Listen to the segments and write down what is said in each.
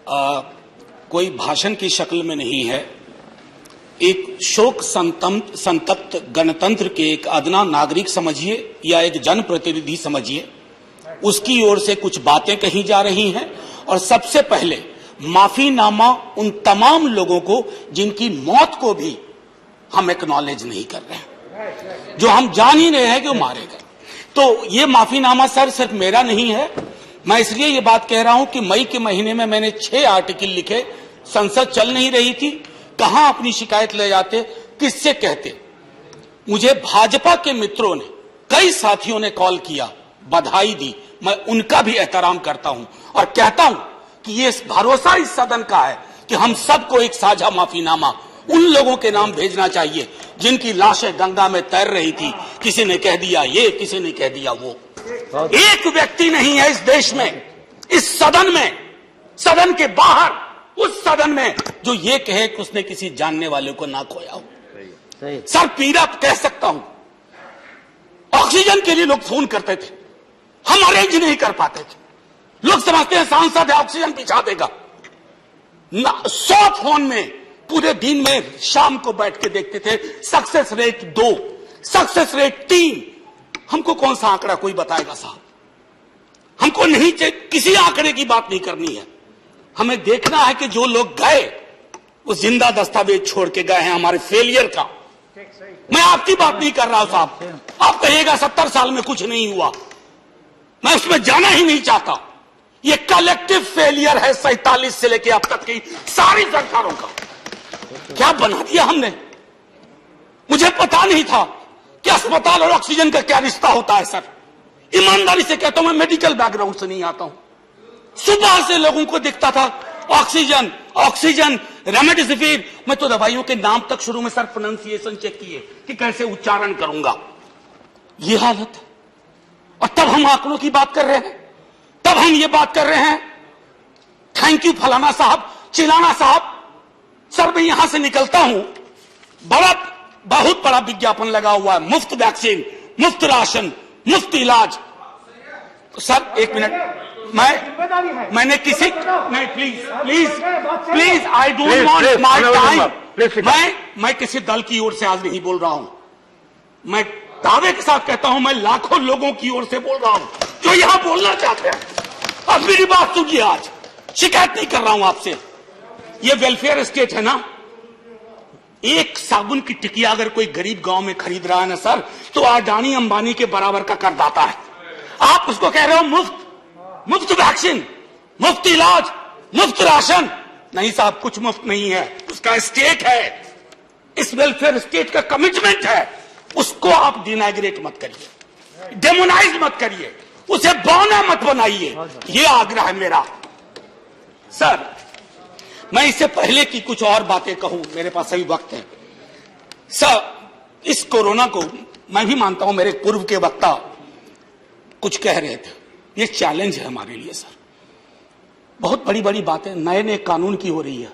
कोई भाषण की शक्ल में नहीं है। एक शोक संतप्त गणतंत्र के एक अदना नागरिक समझिए या एक जनप्रतिनिधि समझिए, उसकी ओर से कुछ बातें कही जा रही हैं। और सबसे पहले माफीनामा उन तमाम लोगों को जिनकी मौत को भी हम एक्नॉलेज नहीं कर रहे हैं, जो हम जान ही रहे हैं कि वो मारे गए। तो ये माफीनामा सर सिर्फ मेरा नहीं है। मैं इसलिए ये बात कह रहा हूं कि मई के महीने में मैंने 6 आर्टिकल लिखे। संसद चल नहीं रही थी, कहां अपनी शिकायत ले जाते, किससे कहते। मुझे भाजपा के मित्रों ने, कई साथियों ने कॉल किया, बधाई दी। मैं उनका भी एहतराम करता हूं और कहता हूं कि ये भरोसा इस सदन का है कि हम सबको एक साझा माफीनामा उन लोगों के नाम भेजना चाहिए जिनकी लाशें गंगा में तैर रही थी। किसी ने कह दिया ये, किसी ने कह दिया वो। एक व्यक्ति नहीं है इस देश में, इस सदन में, सदन के बाहर, उस सदन में जो ये कहे कि उसने किसी जानने वाले को ना खोया हो। सर पीड़ा कह सकता हूं। ऑक्सीजन के लिए लोग फोन करते थे, हम अरेंज नहीं कर पाते थे। लोग समझते हैं सांसद है ऑक्सीजन पिछा देगा। 100 फोन में पूरे दिन में शाम को बैठ के देखते थे, सक्सेस रेट 2, सक्सेस रेट 3। हमको कौन सा आंकड़ा कोई बताएगा साहब? हमको नहीं चाहिए, किसी आंकड़े की बात नहीं करनी है। हमें देखना है कि जो लोग गए वो जिंदा दस्तावेज छोड़ के गए हैं हमारे फेलियर का। मैं आपकी बात नहीं कर रहा हूं साहब। आप कहिएगा 70 साल में कुछ नहीं हुआ, मैं उसमें जाना ही नहीं चाहता। ये कलेक्टिव फेलियर है 47 से लेकर अब तक की सारी सरकारों का। क्या बना दिया हमने? मुझे पता नहीं था कि अस्पताल और ऑक्सीजन का क्या रिश्ता होता है सर। ईमानदारी से कहता हूं, मैं मेडिकल बैकग्राउंड से नहीं आता हूं। सुबह से लोगों को दिखता था ऑक्सीजन ऑक्सीजन, रेमडेसिविर। मैं तो दवाइयों के नाम तक शुरू में सर प्रोनाउंसिएशन चेक किए कि कैसे उच्चारण करूंगा। ये हालत है। और तब हम आंकड़ों की बात कर रहे हैं, तब हम ये बात कर रहे हैं थैंक यू फलाना साहब, चिलाना साहब। सर मैं यहां से निकलता हूं, बहुत बड़ा विज्ञापन लगा हुआ है, मुफ्त वैक्सीन, मुफ्त राशन, मुफ्त इलाज। सर एक मिनट, मैंने किसी नहीं, please I don't want my time. मैं किसी दल की ओर से आज नहीं बोल रहा हूं। मैं दावे के साथ कहता हूं, मैं लाखों लोगों की ओर से बोल रहा हूं जो यहां बोलना चाहते हैं। अब मेरी बात सुनिए, आज शिकायत नहीं कर रहा हूं आपसे। ये वेलफेयर स्टेट है ना। एक साबुन की टिकिया अगर कोई गरीब गांव में खरीद रहा है ना सर, तो अडानी अंबानी के बराबर का करदाता है। आप उसको कह रहे हो मुफ्त वैक्सीन, मुफ्त इलाज, मुफ्त राशन। नहीं साहब, कुछ मुफ्त नहीं है, उसका स्टेट है। इस वेलफेयर स्टेट का कमिटमेंट है। उसको आप डिनाइग्रेट मत करिए, डेमोनाइज मत करिए, उसे बौना मत बनाइए। ये आग्रह है मेरा। सर मैं इससे पहले की कुछ और बातें कहूं, मेरे पास अभी वक्त है। सर इस कोरोना को मैं भी मानता हूं, मेरे पूर्व के वक्ता कुछ कह रहे थे, ये चैलेंज है हमारे लिए सर। बहुत बड़ी बड़ी बातें नए नए कानून की हो रही है।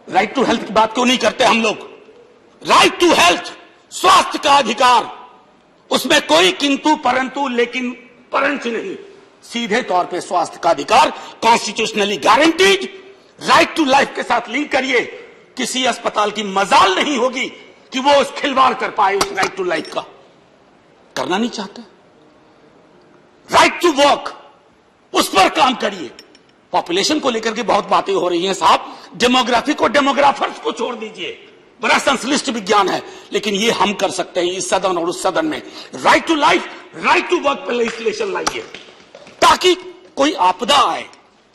राइट टू हेल्थ की बात क्यों नहीं करते हम लोग? राइट टू हेल्थ, स्वास्थ्य का अधिकार, उसमें कोई किंतु परंतु लेकिन परंच नहीं। सीधे तौर पे स्वास्थ्य का अधिकार constitutionally guaranteed. Right to life के साथ लिंक करिए। किसी अस्पताल की मजाल नहीं होगी कि वो उस खिलवाड़ कर पाए उस राइट टू लाइफ का। करना नहीं चाहते। राइट टू वर्क, उस पर काम करिए। पॉपुलेशन को लेकर के बहुत बातें हो रही हैं साहब। डेमोग्राफी को, डेमोग्राफर्स को छोड़ दीजिए, बड़ा संश्लिष्ट विज्ञान है, लेकिन ये हम कर सकते हैं इस सदन और उस सदन में। Right to life, right to work पर लेजिस्लेशन लाइए ताकि कोई आपदा आए।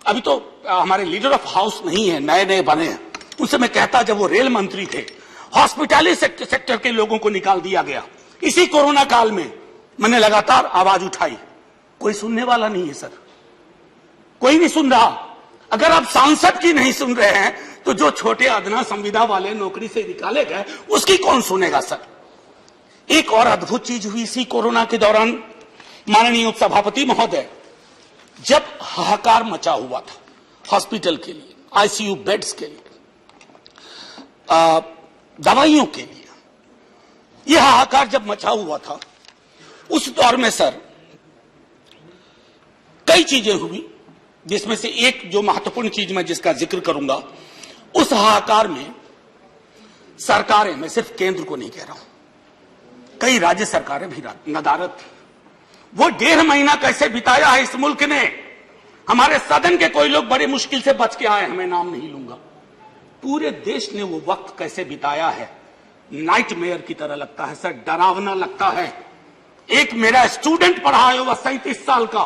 अभी तो हमारे लीडर ऑफ हाउस नहीं है, नए नए बने हैं। उनसे मैं कहता, जब वो रेल मंत्री थे, हॉस्पिटैलिटी सेक्टर के लोगों को निकाल दिया गया। इसी कोरोना काल में मैंने लगातार आवाज उठाई, कोई सुनने वाला नहीं है सर, कोई नहीं सुन रहा। अगर आप सांसद की नहीं सुन रहे हैं तो जो छोटे अदना संविदा वाले नौकरी से निकाले गए उसकी कौन सुनेगा सर? एक और अद्भुत चीज हुई इसी कोरोना के दौरान, माननीय उपसभापति महोदय, जब हाहाकार मचा हुआ था हॉस्पिटल के लिए, आईसीयू बेड्स के लिए, दवाइयों के लिए, यह हाहाकार जब मचा हुआ था, उस दौर में सर कई चीजें हुई। जिसमें से एक जो महत्वपूर्ण चीज मैं जिसका जिक्र करूंगा, उस हाहाकार में सरकारें, मैं सिर्फ केंद्र को नहीं कह रहा हूं, कई राज्य सरकारें भी नदारत थी। वो 1.5 महीना कैसे बिताया है इस मुल्क ने। हमारे सदन के कोई लोग बड़े मुश्किल से बच के आए, मैं नाम नहीं लूंगा। पूरे देश ने वो वक्त कैसे बिताया है, नाइटमेयर की तरह लगता है सर, डरावना लगता है। एक मेरा स्टूडेंट पढ़ा है, वह 37 साल का,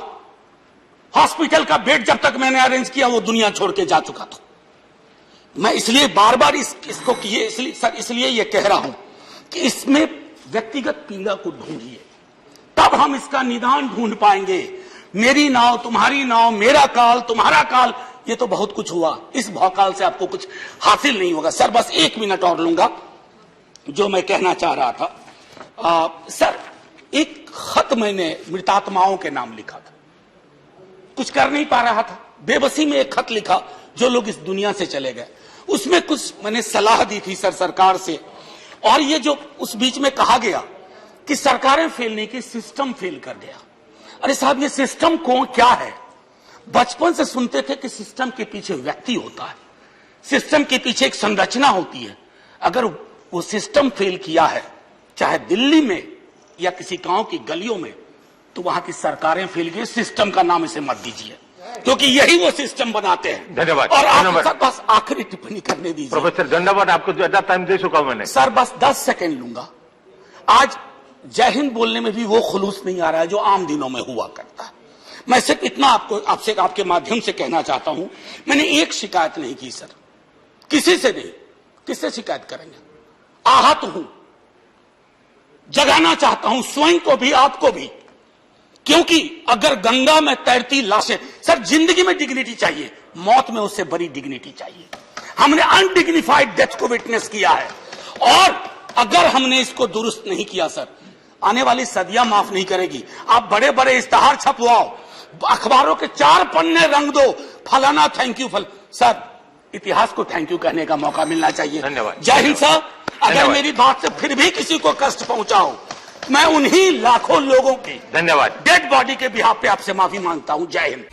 हॉस्पिटल का बेड जब तक मैंने अरेंज किया वो दुनिया छोड़ के जा चुका था। मैं इसलिए बार बार इसको इसलिए ये कह रहा हूं कि इसमें व्यक्तिगत पीड़ा को ढूंढिए, तब हम इसका निदान ढूंढ पाएंगे। मेरी नाव तुम्हारी नाव, मेरा काल तुम्हारा काल, ये तो बहुत कुछ हुआ, इस भौकाल से आपको कुछ हासिल नहीं होगा। सर बस 1 मिनट और लूंगा। जो मैं कहना चाह रहा था, सर एक खत मैंने मृतात्माओं के नाम लिखा था, कुछ कर नहीं पा रहा था, बेबसी में एक खत लिखा जो लोग इस दुनिया से चले गए। उसमें कुछ मैंने सलाह दी थी सर सरकार से, और ये जो उस बीच में कहा गया कि सरकारें फेल नहीं की, सिस्टम फेल कर गया। अरे साहब, ये सिस्टम कौन क्या है? बचपन से सुनते थे कि सिस्टम के पीछे व्यक्ति होता है, सिस्टम के पीछे एक संरचना होती है। अगर वो सिस्टम फेल किया है, चाहे दिल्ली में या किसी गांव की गलियों में, तो वहां की सरकारें फेल गई। सिस्टम का नाम इसे मत दीजिए, क्योंकि यही वो सिस्टम बनाते हैं। धन्यवाद। और आप बस आखिरी टिप्पणी करने दीजिए। प्रोफेसर धन्यवाद, आपको ज्यादा टाइम दे चुका मैंने। सर बस 10 सेकेंड लूंगा। आज जय हिंद बोलने में भी वो खुलूस नहीं आ रहा है जो आम दिनों में हुआ करता है। मैं सिर्फ इतना आपसे आपके माध्यम से कहना चाहता हूं, मैंने एक शिकायत नहीं की सर, किसी से नहीं। किससे शिकायत करेंगे? आहत हूं, जगाना चाहता हूं स्वयं को भी आपको भी, क्योंकि अगर गंगा में तैरती लाशें, सर जिंदगी में डिग्निटी चाहिए, मौत में उससे बड़ी डिग्निटी चाहिए। हमने अनडिग्निफाइड डेथ को विटनेस किया है, और अगर हमने इसको दुरुस्त नहीं किया सर, आने वाली सदियां माफ नहीं करेगी। आप बड़े बड़े इश्तहार छपवाओ, अखबारों के 4 पन्ने रंग दो, फलाना थैंक यू सर इतिहास को थैंक यू कहने का मौका मिलना चाहिए। धन्यवाद। जय हिंद साहब। अगर मेरी बात से फिर भी किसी को कष्ट पहुंचाओ, मैं उन्हीं लाखों लोगों की धन्यवाद डेड बॉडी के बिहाफ पे आपसे माफी मांगता हूं। जय हिंद।